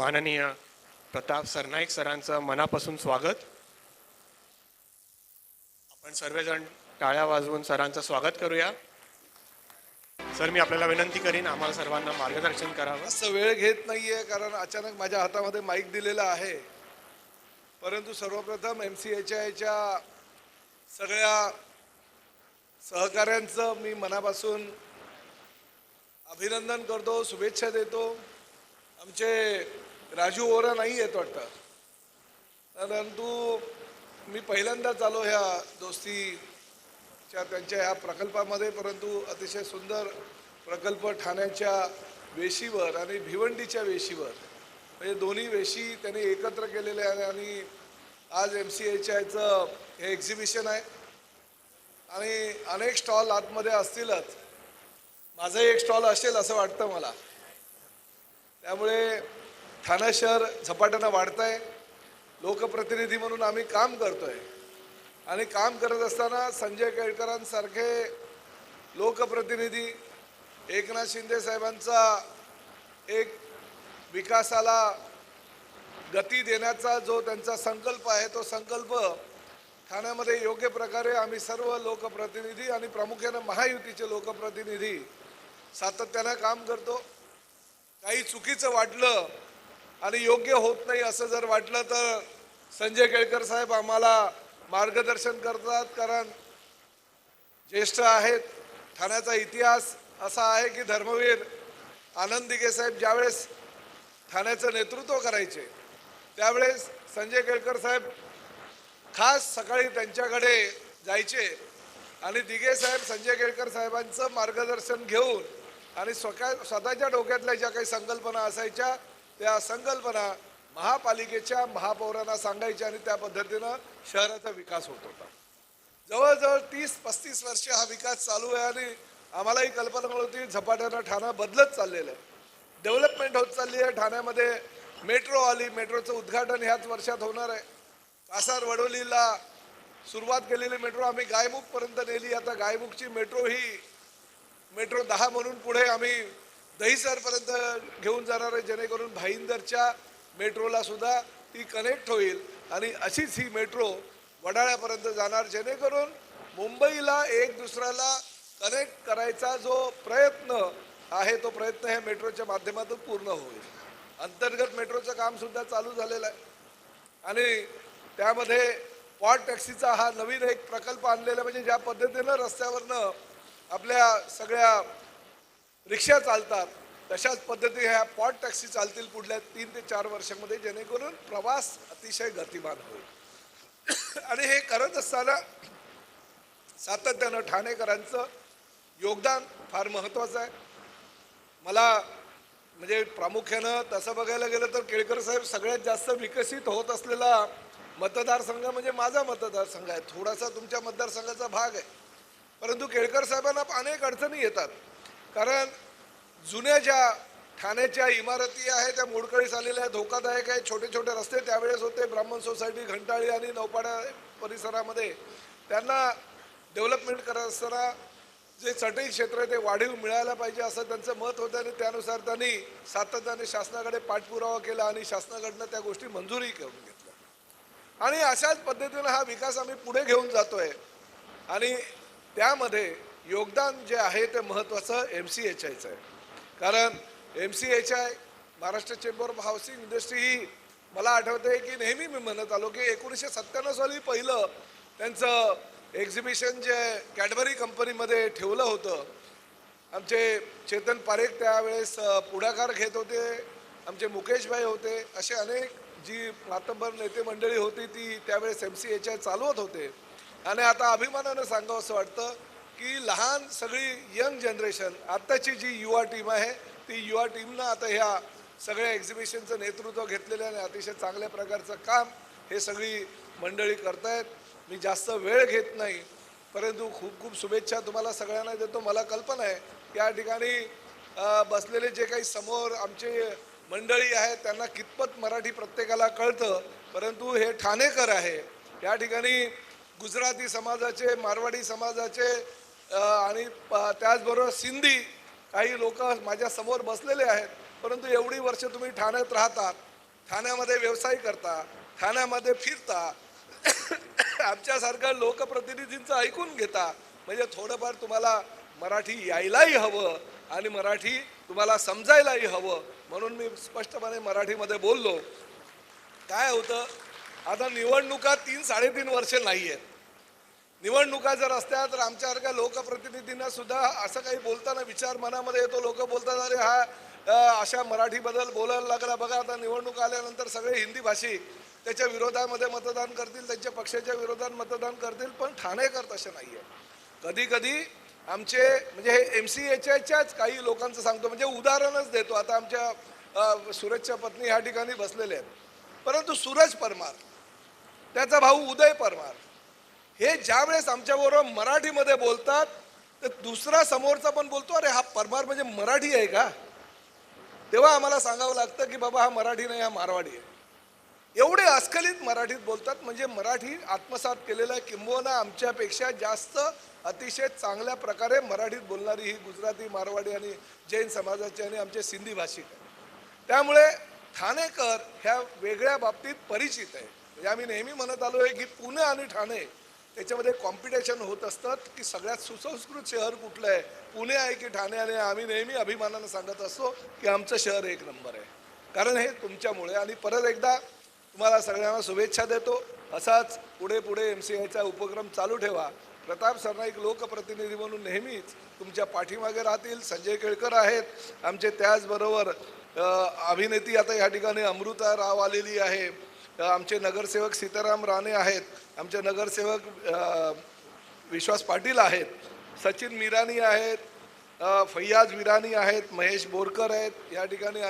माननीय प्रताप सरनाईक सरांचं मनापासून स्वागत. आपण सर्वजण टाळ्या वाजवून सरांचं स्वागत करूया. सर, मी आपल्याला विनंती करीन आम्हाला सर्वांना मार्गदर्शन करावं. असं वेळ घेत नाहीये कारण अचानक माझ्या हातामध्ये माईक दिलेला आहे. परंतु सर्वप्रथम MCHIच्या सगळ्या सहकाऱ्यांचं मी मनापासून अभिनंदन करतो, शुभेच्छा देतो. आमचे राजू ओरा नाही येत वाटतं, परंतु मी पहिल्यांदाच आलो ह्या दोस्तीच्या त्यांच्या ह्या प्रकल्पामध्ये. परंतु अतिशय सुंदर प्रकल्प ठाण्याच्या वेशीवर आणि भिवंडीच्या वेशीवर म्हणजे दोन्ही वेशी त्यांनी एकत्र केलेले आहे. आणि आज MCHIचं हे एक्झिबिशन आहे आणि अनेक स्टॉल आतमध्ये असतीलच. माझंही एक स्टॉल असेल असं वाटतं मला. त्यामुळे ठाणे शहर झपाट्यानं वाढत आहे. लोकप्रतिनिधी म्हणून आम्ही काम करतोय आणि काम करत असताना संजय केळकरांसारखे लोकप्रतिनिधी, एकनाथ शिंदे साहेबांचा एक विकासाला गती देण्याचा जो त्यांचा संकल्प आहे, तो संकल्प ठाण्यामध्ये योग्य प्रकारे आम्ही सर्व लोकप्रतिनिधी आणि प्रामुख्याने महायुतीचे लोकप्रतिनिधी सातत्यानं काम करतो. काही चुकीचं वाटलं आणि योग्य होत नाही असं जर वाटलं तर संजय केळकर साहेब आम्हाला मार्गदर्शन करतात. कारण ज्येष्ठ आहेत. ठाण्याचा इतिहास असा आहे की धर्मवीर आनंद दिघे साहेब ज्यावेळेस ठाण्याचं नेतृत्व करायचे त्यावेळेस संजय केळकर साहेब खास सकाळी त्यांच्याकडे जायचे आणि दिघे साहेब संजय केळकर साहेबांचं मार्गदर्शन घेऊन आणि स्वतःच्या डोक्यातल्या ज्या काही संकल्पना असायच्या त्या संकल्पना महापालिकेच्या महापौरांना सांगायच्या आणि त्या पद्धतीनं शहराचा विकास होत होता. जवळजवळ 30-35 वर्ष हा विकास चालू आहे आणि आम्हालाही कल्पना होती झपाट्यानं ठाणं बदलत चाललेलं आहे, डेव्हलपमेंट होत चालली आहे. ठाण्यामध्ये मेट्रो आली, मेट्रोचं उद्घाटन ह्याच वर्षात होणार आहे. कासार वडोलीला सुरुवात केलेली मेट्रो आम्ही गायमुखपर्यंत नेली. आता गायमुखची मेट्रो ही मेट्रो 10 म्हणून पुढे आम्ही दहिसरपर्यंत घेऊन जाणार आहे, जेणेकरून भाईंदरच्या मेट्रोला सुद्धा ती कनेक्ट होईल आणि अशीच ही मेट्रो वडाळ्यापर्यंत जाणार, जेणेकरून मुंबईला एक दुसऱ्याला कनेक्ट करायचा जो प्रयत्न आहे तो प्रयत्न ह्या मेट्रोच्या माध्यमातून पूर्ण होईल. अंतर्गत मेट्रोचं काम सुद्धा चालू झालेलं आहे आणि त्यामध्ये पॉट टॅक्सीचा हा नवीन एक प्रकल्प आणलेला म्हणजे ज्या पद्धतीनं रस्त्यावरनं आपल्या सगळ्या रिक्षा चालतात तशाच पद्धती ह्या पॉट टॅक्सी चालतील पुढल्या 3 ते 4 वर्षामध्ये, जेणेकरून प्रवास अतिशय गतिमान होईल. आणि हे करत असताना सातत्यानं ठाणेकरांचं योगदान फार महत्त्वाचं आहे. मला म्हणजे प्रामुख्यानं तसं बघायला गेलं तर केळकर साहेब सगळ्यात जास्त विकसित होत असलेला मतदारसंघ म्हणजे माझा मतदारसंघ आहे. थोडासा तुमच्या मतदारसंघाचा भाग आहे, परंतु केळकर साहेबांना अनेक अडचणी येतात. कारण जुन्या ज्या ठाण्याच्या इमारती आहेत त्या मोडकळीस आलेल्या आहेत, धोकादायक आहे. छोटे छोटे रस्ते त्यावेळेस होते ब्राह्मण सोसायटी, घंटाळी आणि नौपाडा परिसरामध्ये. त्यांना डेव्हलपमेंट करत असताना जे चटई क्षेत्र आहे ते वाढीव मिळायला पाहिजे असं त्यांचं मत होतं आणि त्यानुसार त्यांनी सातत्याने शासनाकडे पाठपुरावा केला आणि शासनाकडनं त्या गोष्टी मंजुरी करून घेतल्या आणि अशाच पद्धतीनं हा विकास आम्ही पुढे घेऊन जातोय. आणि त्यामध्ये योगदान जे आहे ते महत्त्वाचं MCHIचं आहे. कारण MCHI Maharashtra chamber of housing industry ही मला आठवते की नेहमी मी म्हणत आलो की 1997 साली पहिलं त्यांचं एक्झिबिशन जे कॅडबरी कंपनीमध्ये ठेवलं होतं. आमचे चेतन पारेख त्यावेळेस पुढाकार घेत होते, आमचे मुकेशभाई होते, असे अनेक जी मातब्बर नेते मंडळी होती ती त्यावेळेस MCHI चालवत होते. आणि आता अभिमानानं सांगावं असं वाटतं की लहान सगळी यंग जनरेशन आत्ताची जी युवा टीम आहे ती युवा टीमनं आता ह्या सगळ्या एक्झिबिशनचं नेतृत्व घेतलेलं आहे आणि अतिशय चांगल्या प्रकारचं काम हे सगळी मंडळी करतायत. मी जास्त वेळ घेत नाही, परंतु खूप खूप शुभेच्छा तुम्हाला सगळ्यांना देतो. मला कल्पना आहे या ठिकाणी बसलेले जे काही समोर आमचे मंडळी आहेत त्यांना कितपत मराठी प्रत्येकाला कळतं, परंतु हे ठाणेकर आहे. या ठिकाणी गुजराती समाजाचे, मारवाडी समाजाचे आणि त्याचबरोबर सिंधी काही लोक माझ्या समोर बसलेले आहेत. परंतु एवढी वर्ष तुम्ही ठाण्यात राहतात ठाण्यामध्ये व्यवसाय करता, ठाण्यामध्ये फिरता, आमच्यासारख्या लोकप्रतिनिधींचं ऐकून घेता, म्हणजे थोडंफार तुम्हाला मराठी यायलाही हवं आणि मराठी तुम्हाला समजायलाही हवं, म्हणून मी स्पष्टपणे मराठीमध्ये बोललो. काय होतं, आता निवडणुका 3-3.5 वर्ष नाही आहेत. निवडणुका जर असत्या तर आमच्यासारख्या लोकप्रतिनिधींना सुद्धा असं काही बोलताना विचार मनामध्ये येतो. लोक बोलतात, अरे हा अशा मराठीबद्दल बोलायला लागला. बघा आता निवडणूक आल्यानंतर सगळे हिंदी भाषिक त्याच्या विरोधामध्ये मतदान करतील, त्यांच्या पक्षाच्या विरोधात मतदान करतील, पण ठाणेकर तसे नाही आहे. कधी कधी आमचे म्हणजे हे MCAच्याच काही लोकांचं सांगतो, म्हणजे उदाहरणच देतो. आता आमच्या सूरजच्या पत्नी ह्या ठिकाणी बसलेले आहेत, परंतु सूरज परमार, त्याचा भाऊ उदय परमार, हे ज्या वेळेस आमच्याबरोबर मराठीमध्ये बोलतात तर दुसरा समोरचा पण बोलतो, अरे हा परमार म्हणजे मराठी आहे का? तेव्हा आम्हाला सांगावं लागतं की बाबा हा मराठी नाही, हा मारवाडी आहे. एवढे अस्खलित मराठीत बोलतात, म्हणजे मराठी आत्मसात केलेलं आहे. किंबहुना आमच्यापेक्षा जास्त अतिशय चांगल्या प्रकारे मराठीत बोलणारी ही गुजराती, मारवाडी आणि जैन समाजाची आणि आमचे सिंधी भाषिक आहे. त्यामुळे ठाणेकर ह्या वेगळ्या बाबतीत परिचित आहे. म्हणजे आम्ही नेहमी म्हणत आलो आहे की पुणे आणि ठाणे त्याच्यामध्ये कॉम्पिटिशन होत असतात की सगळ्यात सुसंस्कृत शहर कुठलं आहे, पुणे आहे की ठाणे. आणि आम्ही नेहमी अभिमानानं सांगत असतो की आमचं शहर 1 नंबर आहे, कारण हे तुमच्यामुळे. आणि परत एकदा तुम्हाला सगळ्यांना शुभेच्छा देतो. असाच पुढे पुढे MCAचा उपक्रम चालू ठेवा. प्रताप सरनाईक लोकप्रतिनिधी म्हणून नेहमीच तुमच्या पाठीमागे राहतील. संजय केळकर आहेत आमचे, त्याचबरोबर अभिनेत्री आता या ठिकाणी अमृता राव आलेली आहे, आमचे नगरसेवक सीताराम राणे आहेत, आमचे नगरसेवक विश्वास पाटील आहेत, सचिन मिरानी आहेत, फैयाज विरानी आहेत, महेश बोरकर आहेत या ठिकाणी.